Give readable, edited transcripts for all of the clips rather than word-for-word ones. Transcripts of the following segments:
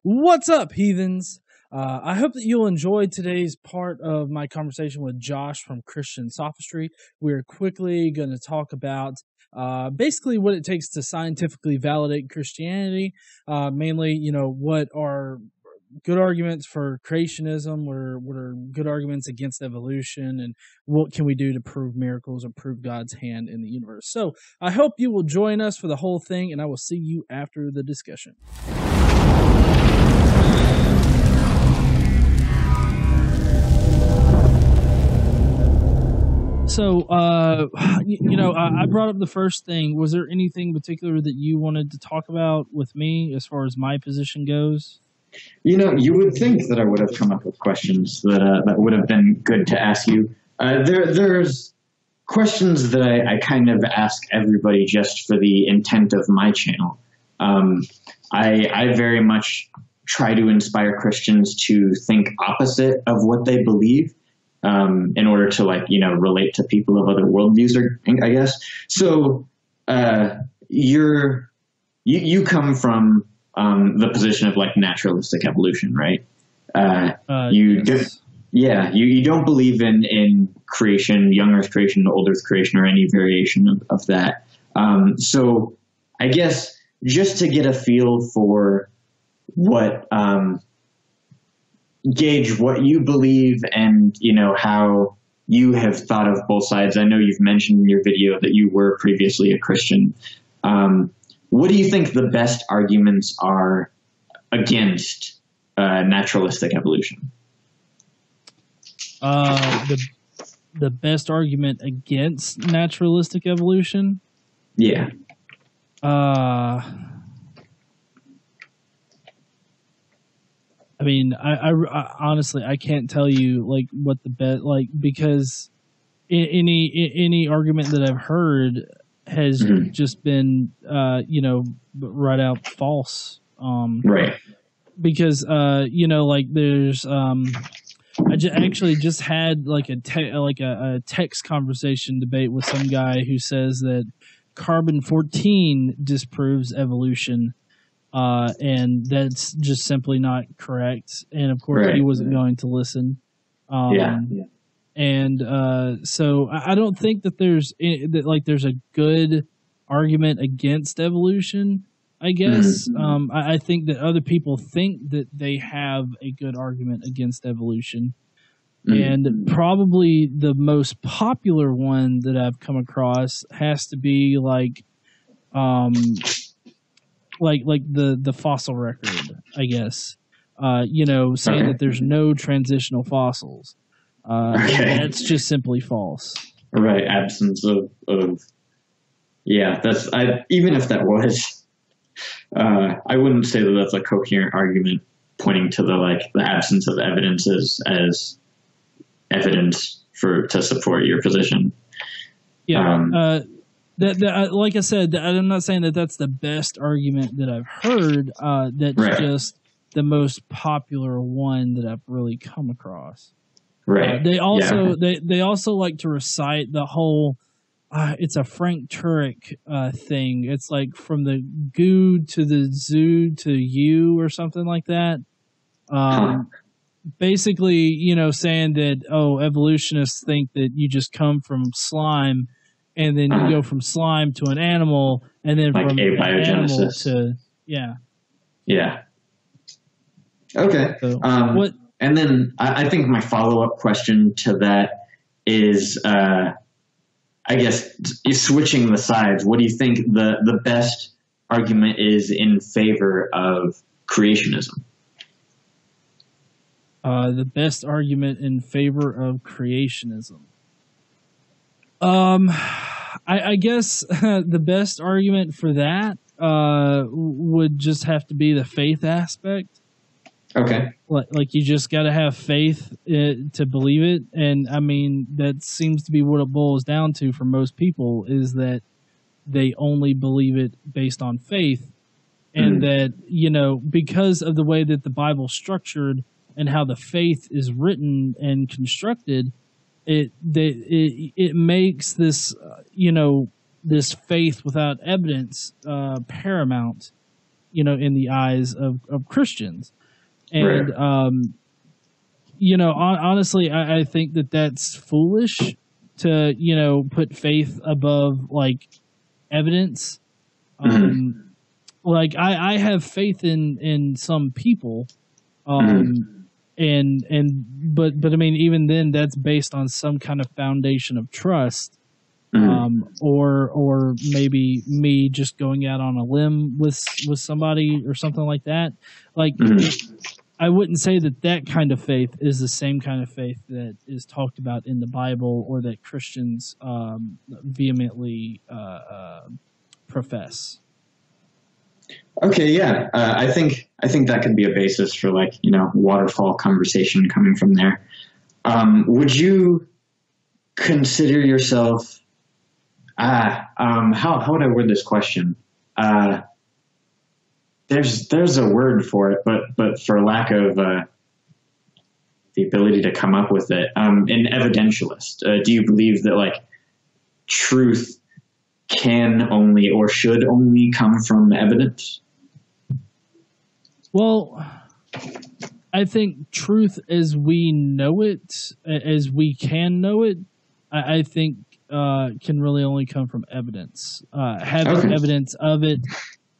What's up, heathens? I hope that you'll enjoy today's part of my conversation with Josh from Christian Sophistry. We're quickly going to talk about basically what it takes to scientifically validate Christianity, mainly, what are good arguments for creationism, what are good arguments against evolution, and what can we do to prove miracles or prove God's hand in the universe. So I hope you will join us for the whole thing, and I will see you after the discussion. So, I brought up the first thing. Was there anything particular that you wanted to talk about with me as far as my position goes? You would think that I would have come up with questions that would have been good to ask you. There's questions that I kind of ask everybody just for the intent of my channel. I very much try to inspire Christians to think opposite of what they believe. In order to relate to people of other worldviews, I guess. So you come from the position of naturalistic evolution, right? Yes. You don't believe in creation, young Earth creation, old Earth creation, or any variation of that. So I guess just to get a feel for what gauge what you believe and how you have thought of both sides. I know you've mentioned in your video that you were previously a Christian. What do you think the best arguments are against naturalistic evolution? The best argument against naturalistic evolution? Yeah. I mean, I honestly I can't tell you what the bet because any argument that I've heard has just been right out false. Right. Because there's actually just had a text conversation debate with some guy who says that carbon-14 disproves evolution. And that's just simply not correct. And of course, he wasn't going to listen. And so I don't think that there's a good argument against evolution. I guess I think that other people think that they have a good argument against evolution. And probably the most popular one that I've come across has to be the fossil record, I guess. Saying that there's no transitional fossils. That's just simply false. Right, absence of that's even if that was, I wouldn't say that that's a coherent argument pointing to the absence of evidence as evidence to support your position. Yeah. That like I said, I'm not saying that that's the best argument that I've heard. That's just the most popular one that I've really come across. Right. They also like to recite the whole. It's a Frank Turek thing. It's like from the goo to the zoo to you or something like that. Basically, saying that evolutionists think that you just come from slime. And then you go from slime to an animal, and then from an animal to Yeah. Okay. So, and then I think my follow-up question to that is, I guess, switching the sides. What do you think the best argument is in favor of creationism? The best argument in favor of creationism. I guess the best argument for that would just have to be the faith aspect. Okay. Like you just got to have faith to believe it, and I mean that seems to be what it boils down to for most people is that they only believe it based on faith, and that because of the way that the Bible's structured and how the faith is written and constructed. It makes this this faith without evidence paramount, in the eyes of Christians. And, Right. Honestly, I think that that's foolish to, put faith above like evidence. Mhm. Like I have faith in some people. Mhm. But I mean, even then, that's based on some kind of foundation of trust, Mhm. or maybe me just going out on a limb with somebody or something like that. Like Mhm. I wouldn't say that kind of faith is the same kind of faith that is talked about in the Bible or that Christians vehemently profess. Okay, yeah. I think that could be a basis for like waterfall conversation coming from there. Would you consider yourself how would I word this question? Uh, there's a word for it, but for lack of the ability to come up with it, an evidentialist. Do you believe that like truth can only or should only come from evidence? Well, I think truth as we know it, as we can know it, I think can really only come from evidence. Having Okay. evidence of it,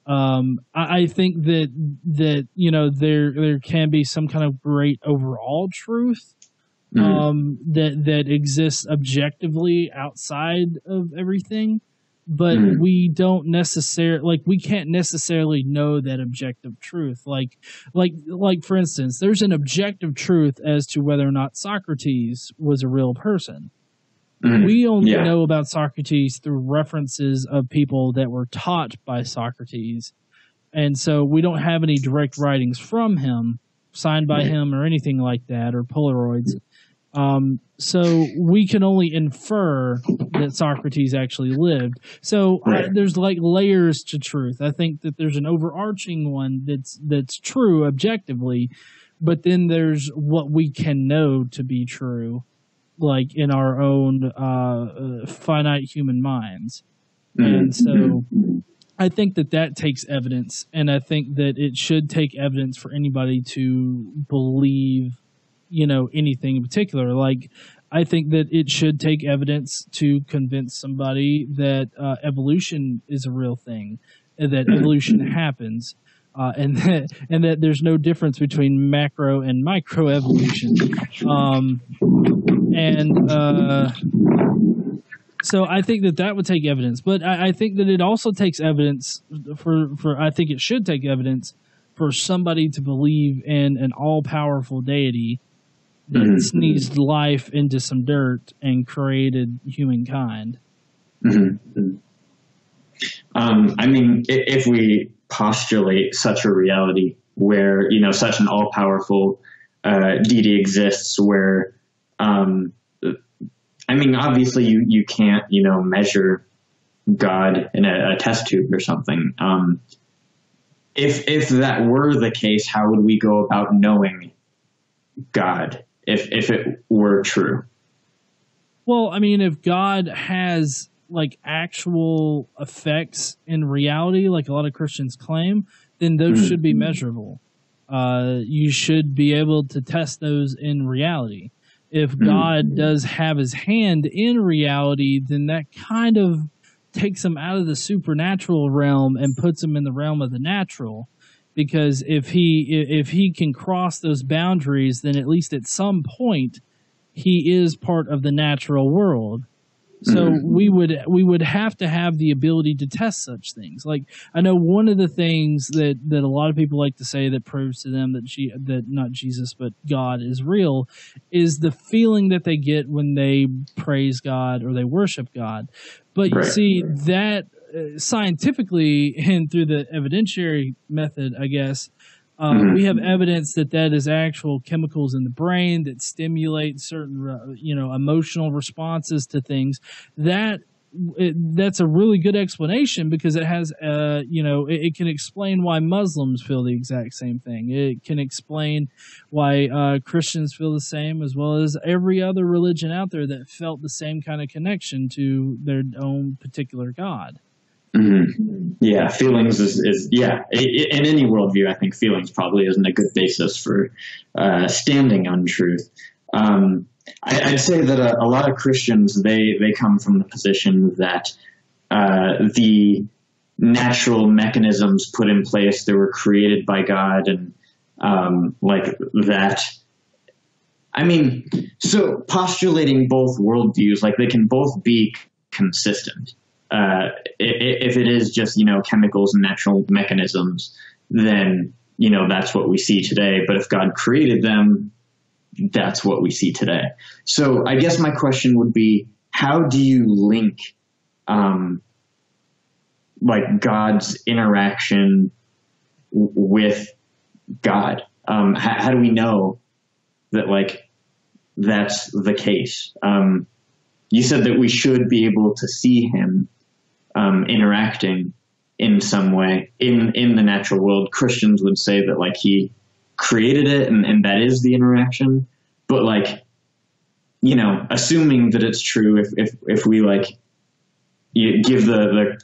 I think that there can be some kind of great overall truth that exists objectively outside of everything, but Mm-hmm. we can't necessarily know that objective truth. Like for instance, there's an objective truth as to whether or not Socrates was a real person. Mm-hmm. We only Yeah. know about Socrates through references of people that were taught by Socrates, and so we don't have any direct writings from him, signed by Right. him, or anything like that, or Polaroids. So we can only infer that Socrates actually lived. So Right. there's like layers to truth. I think that there's an overarching one that's true objectively, but then there's what we can know to be true, like in our own finite human minds. And so Mm-hmm. I think that takes evidence, and I think that it should take evidence for anybody to believe, anything in particular. Like, I think that it should take evidence to convince somebody that evolution is a real thing, and that evolution happens, and that there's no difference between macro and micro evolution. And So I think that would take evidence, but I think that it also takes evidence for I think it should take evidence for somebody to believe in an all powerful deity that Mm-hmm. sneezed life into some dirt and created humankind. Mm-hmm. I mean, if we postulate such a reality where such an all-powerful deity exists, where I mean, obviously you can't measure God in a test tube or something. If that were the case, how would we go about knowing God if it were true? Well, I mean, if God has like actual effects in reality, like a lot of Christians claim, then those should be measurable. You should be able to test those in reality. If God does have his hand in reality, then that kind of takes him out of the supernatural realm and puts him in the realm of the natural. Because if he can cross those boundaries, then at least at some point he is part of the natural world. So we would have to have the ability to test such things. Like, I know one of the things that a lot of people like to say that proves to them that not Jesus but God is real is the feeling that they get when they praise God or they worship God. But you see that scientifically and through the evidentiary method, I guess, we have evidence that is actual chemicals in the brain that stimulate certain, emotional responses to things. That's a really good explanation because it has, it can explain why Muslims feel the exact same thing. It can explain why Christians feel the same, as well as every other religion out there that felt the same kind of connection to their own particular God. Yeah, feelings is yeah. In any worldview, I think feelings probably isn't a good basis for standing on truth. I'd say that a lot of Christians they come from the position that the natural mechanisms put in place that were created by God and like that. I mean, so postulating both worldviews, like they can both be consistent. If it is just, chemicals and natural mechanisms, then, that's what we see today. But if God created them, that's what we see today. So I guess my question would be, how do you link, like God's interaction with God? How do we know that, like, that's the case? You said that we should be able to see him interacting in some way in the natural world. Christians would say that, like, he created it and that is the interaction. But, like, assuming that it's true, if we, like, you give the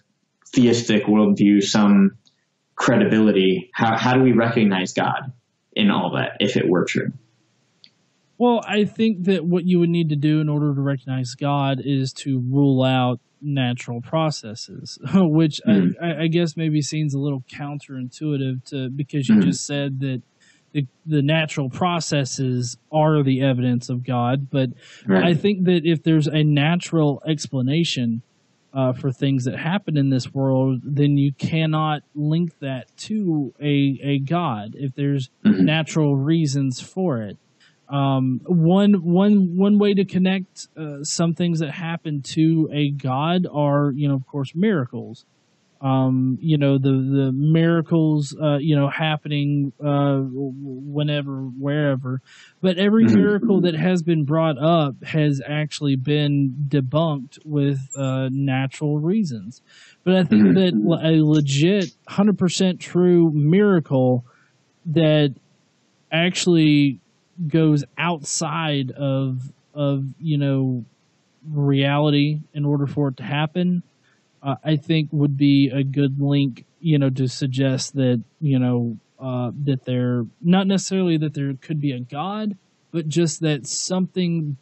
theistic worldview some credibility, how do we recognize God in all that if it were true? Well, I think that what you would need to do in order to recognize God is to rule out natural processes, which I guess maybe seems a little counterintuitive because you just said that the natural processes are the evidence of God. But I think that if there's a natural explanation for things that happen in this world, then you cannot link that to a God if there's natural reasons for it. One way to connect some things that happen to a God are, of course, miracles. The miracles, happening whenever, wherever. But every miracle that has been brought up has actually been debunked with natural reasons. But I think that a legit 100% true miracle that actually goes outside of reality in order for it to happen, I think would be a good link, to suggest that, that there, not necessarily that there could be a God, but just that something,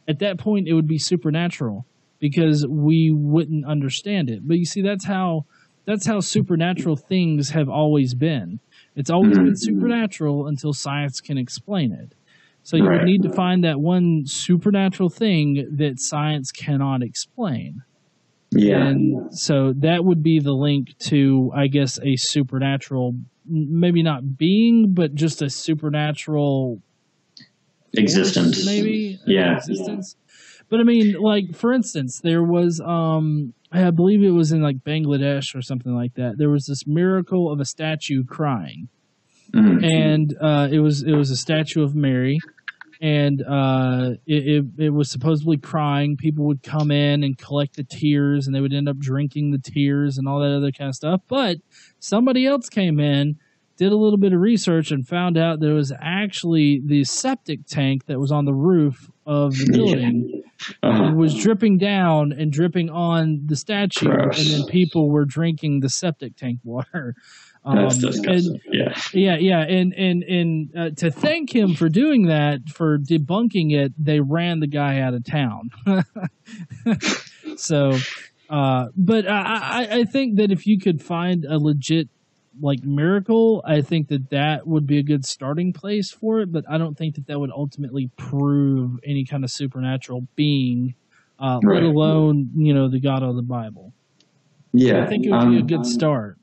at that point, it would be supernatural because we wouldn't understand it. But you see, that's how supernatural things have always been. It's always been supernatural until science can explain it. So you would need to find that one supernatural thing that science cannot explain. Yeah. And so that would be the link to, I guess, a supernatural, maybe not being, but just a supernatural existence, force, maybe. Yeah. Existence. But I mean, like, for instance, there was, I believe it was in like Bangladesh or something like that. There was this miracle of a statue crying, and it was a statue of Mary, and it was supposedly crying. People would come in and collect the tears, and they would end up drinking the tears and all that other kind of stuff. But somebody else came in, did a little bit of research, and found out there was actually the septic tank that was on the roof of the building. Was dripping down and dripping on the statue. Gross. And then people were drinking the septic tank water. That's disgusting. Yeah. And to thank him for doing that, for debunking it, they ran the guy out of town. So, but I think that if you could find a legit, like, miracle, I think that would be a good starting place for it, but I don't think that would ultimately prove any kind of supernatural being, let alone, the God of the Bible. Yeah. So I think it would be a good start.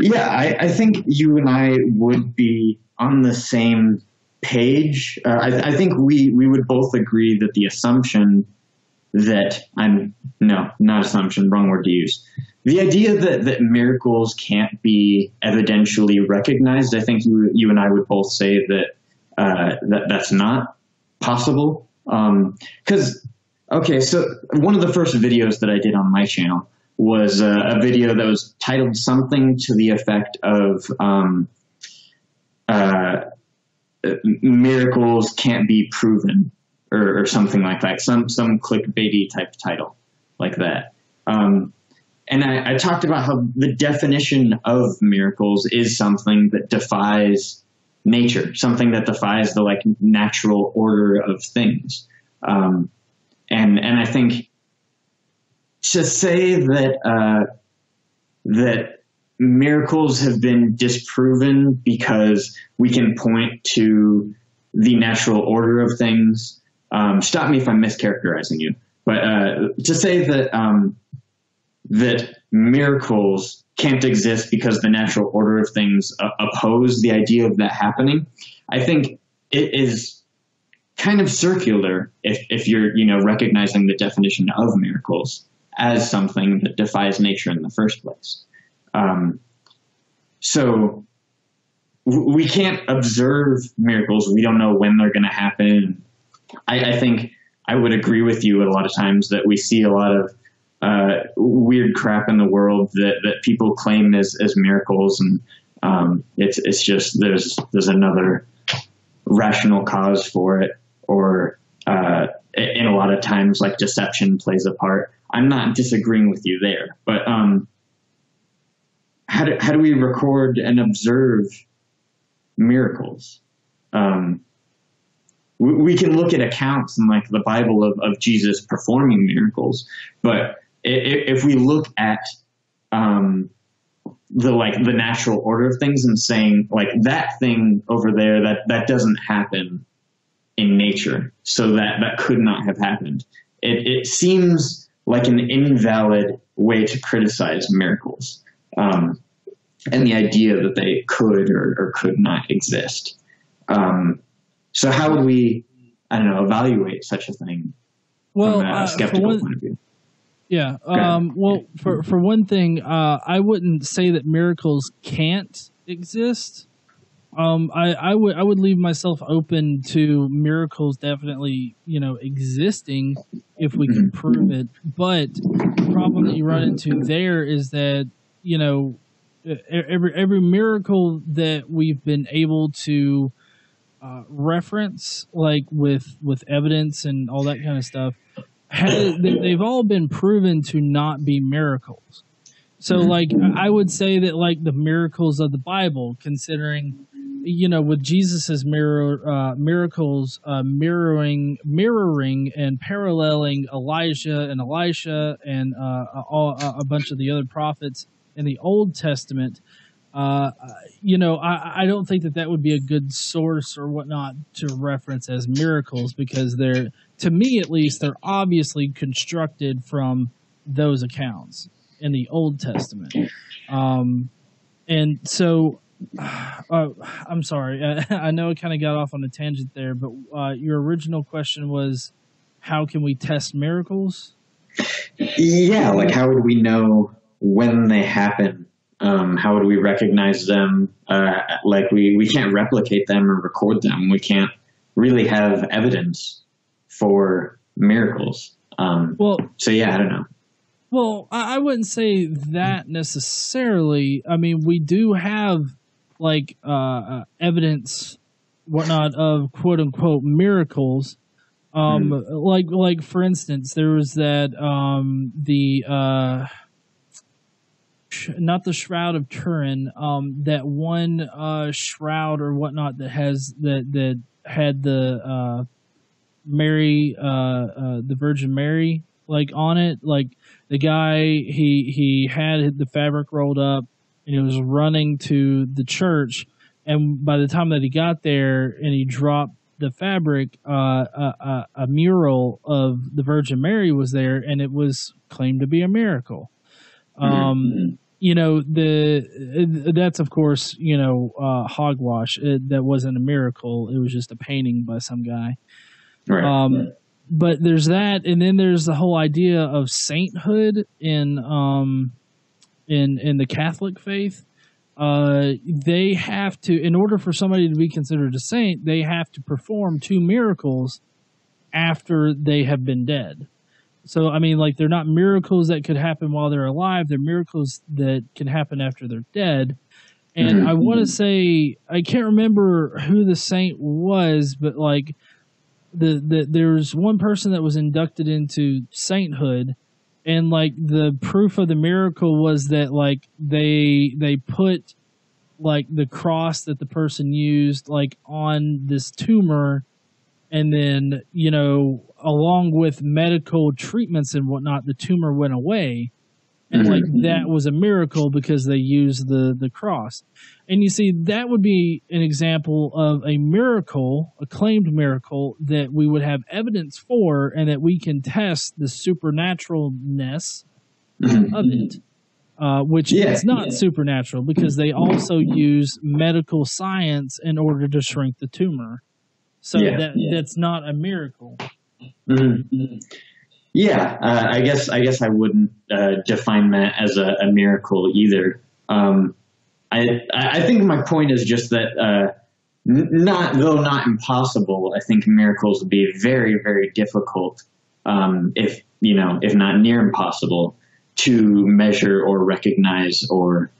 Yeah, I think you and I would be on the same page. I think we would both agree that the assumption that not assumption, wrong word to use. The idea that miracles can't be evidentially recognized, I think you and I would both say that that's not possible. Because, so one of the first videos that I did on my channel was a video that was titled something to the effect of miracles can't be proven, or something like that. Some clickbaity type title like that. and I talked about how the definition of miracles is something that defies nature, something that defies the like natural order of things. And I think to say that that miracles have been disproven because we can point to the natural order of things. Stop me if I'm mischaracterizing you, but to say that that miracles can't exist because the natural order of things oppose the idea of that happening, I think it is kind of circular if you're, recognizing the definition of miracles as something that defies nature in the first place. So we can't observe miracles. We don't know when they're going to happen. I think I would agree with you a lot of times that we see a lot of weird crap in the world that people claim as miracles, and it's just there's another rational cause for it, or in a lot of times like deception plays a part. I'm not disagreeing with you there, but how do we record and observe miracles? We can look at accounts in like the Bible of Jesus performing miracles, but if we look at the natural order of things and saying like that thing over there that doesn't happen in nature, so that could not have happened. It seems like an invalid way to criticize miracles, and the idea that they could or could not exist. So how would we, evaluate such a thing from a skeptical point of view? Yeah. Well, for one thing, I wouldn't say that miracles can't exist. I would leave myself open to miracles definitely, existing if we can prove it. But the problem that you run into there is that, every miracle that we've been able to reference, like with evidence and all that kind of stuff, they've all been proven to not be miracles. So, like, I would say that, like, the miracles of the Bible, considering, with Jesus's miracles mirroring and paralleling Elijah and Elisha and a bunch of the other prophets in the Old Testament, I don't think that would be a good source or whatnot to reference as miracles, because to me at least, they're obviously constructed from those accounts in the Old Testament. And so, I'm sorry, I know I kind of got off on a tangent there, but your original question was, how can we test miracles? Yeah, like how would we know when they happen? How would we recognize them? Like we can't replicate them or record them. We can't really have evidence for miracles. So yeah, I don't know. Well, I wouldn't say that necessarily. I mean, we do have like evidence, whatnot, of quote unquote miracles. Like for instance, there was that not the Shroud of Turin, that one shroud or whatnot that had the Mary, the Virgin Mary, like on it. Like the guy, he had the fabric rolled up and he was running to the church, and by the time that he got there and he dropped the fabric, a mural of the Virgin Mary was there, and it was claimed to be a miracle. That's of course, hogwash. That wasn't a miracle. It was just a painting by some guy. Right. But there's that, and then there's the whole idea of sainthood in the Catholic faith. They have to, in order for somebody to be considered a saint, they have to perform 2 miracles after they have been dead. So, I mean, like, they're not miracles that could happen while they're alive. They're miracles that can happen after they're dead. And I want to say, I can't remember who the saint was, but, like, there's one person that was inducted into sainthood, and like the proof of the miracle was that like they put like the cross that the person used like on this tumor, and then along with medical treatments and whatnot, the tumor went away. And like that was a miracle because they used the cross. And you see, that would be an example of a miracle, a claimed miracle that we would have evidence for, and that we can test the supernaturalness of it, which is not supernatural, because they also use medical science in order to shrink the tumor. So that's not a miracle. Yeah, I guess I wouldn't define that as a miracle either. I think my point is just that though not impossible, I think miracles would be very, very difficult, if not near impossible, to measure or recognize or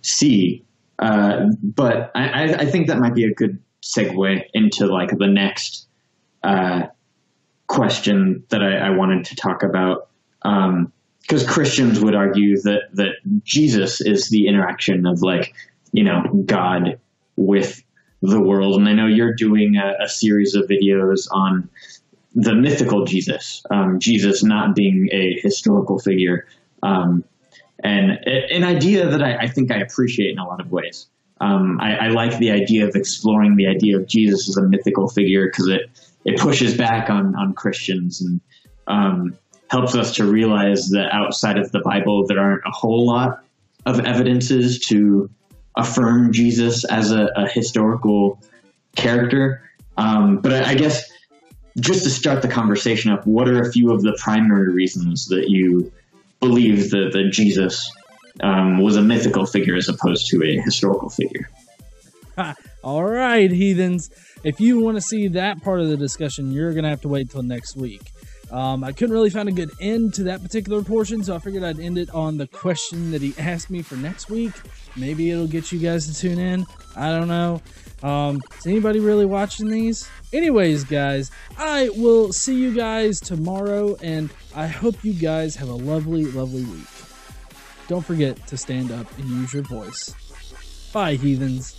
see. But I think that might be a good segue into like the next question that I wanted to talk about, because Christians would argue that Jesus is the interaction of like God with the world, and I know you're doing a series of videos on the mythical Jesus, Jesus not being a historical figure, and an idea that I think I appreciate in a lot of ways. I like the idea of exploring the idea of Jesus as a mythical figure, because it pushes back on Christians and helps us to realize that outside of the Bible, there aren't a whole lot of evidences to affirm Jesus as a historical character. But I guess just to start the conversation up, what are a few of the primary reasons that you believe that Jesus was a mythical figure as opposed to a historical figure? All right, heathens. If you want to see that part of the discussion, you're going to have to wait till next week. I couldn't really find a good end to that particular portion, so I figured I'd end it on the question that he asked me for next week. Maybe it'll get you guys to tune in. I don't know. Is anybody really watching these? Anyways, guys, I will see you guys tomorrow, and I hope you guys have a lovely, lovely week. Don't forget to stand up and use your voice. Bye, heathens.